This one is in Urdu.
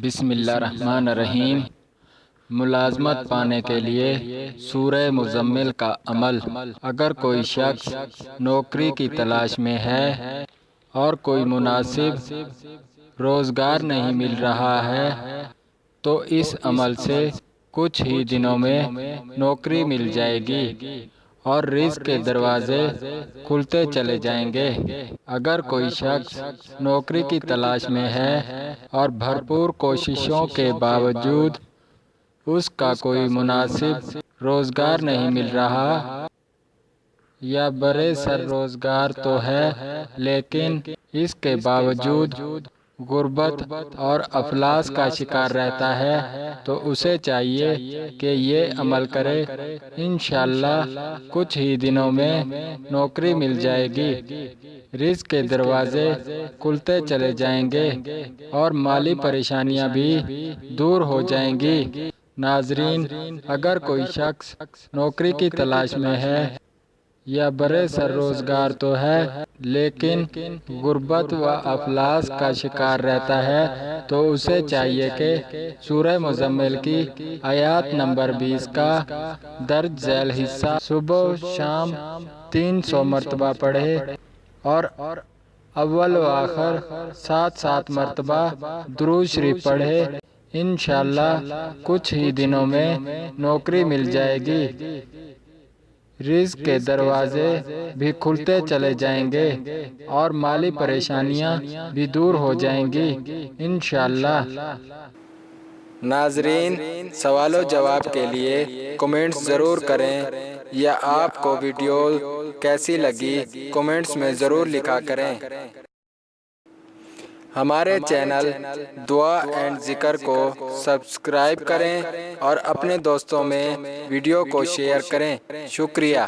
بسم اللہ الرحمن الرحیم۔ ملازمت پانے کے لیے سورہ مزمل کا عمل۔ اگر کوئی شخص نوکری کی تلاش میں ہے اور کوئی مناسب روزگار نہیں مل رہا ہے تو اس عمل سے کچھ ہی دنوں میں نوکری مل جائے گی اور رزق کے دروازے کھلتے چلے جائیں گے۔ اگر کوئی شخص نوکری کی تلاش میں ہے اور بھرپور کوششوں کے باوجود اس کا کوئی مناسب روزگار نہیں مل رہا یا برے سر روزگار تو ہے لیکن اس کے باوجود غربت اور افلاس کا شکار رہتا ہے تو اسے چاہیے کہ یہ عمل کرے، انشاءاللہ کچھ ہی دنوں میں نوکری مل جائے گی، رزق کے دروازے کھلتے چلے جائیں گے اور مالی پریشانیاں بھی دور ہو جائیں گی۔ ناظرین، اگر کوئی شخص نوکری کی تلاش میں ہے یا برے سر روزگار تو ہے لیکن غربت و افلاس کا شکار رہتا ہے تو اسے چاہیے کہ سورہ مزمل کی آیات نمبر 20 کا درج ذیل حصہ صبح و شام 300 مرتبہ پڑھے اور اول و آخر 7 مرتبہ درود شریف پڑھے، انشاءاللہ کچھ ہی دنوں میں نوکری مل جائے گی، رزق کے دروازے بھی کھلتے چلے جائیں گے اور مالی پریشانیاں بھی دور ہو جائیں گی انشاءاللہ۔ ناظرین، سوال و جواب کے لیے کمنٹس ضرور کریں یا آپ کو ویڈیو کیسی لگی کمنٹس میں ضرور لکھا کریں۔ ہمارے چینل دعا اینڈ ذکر کو سبسکرائب کریں اور اپنے دوستوں میں ویڈیو کو شیئر کریں۔ شکریہ۔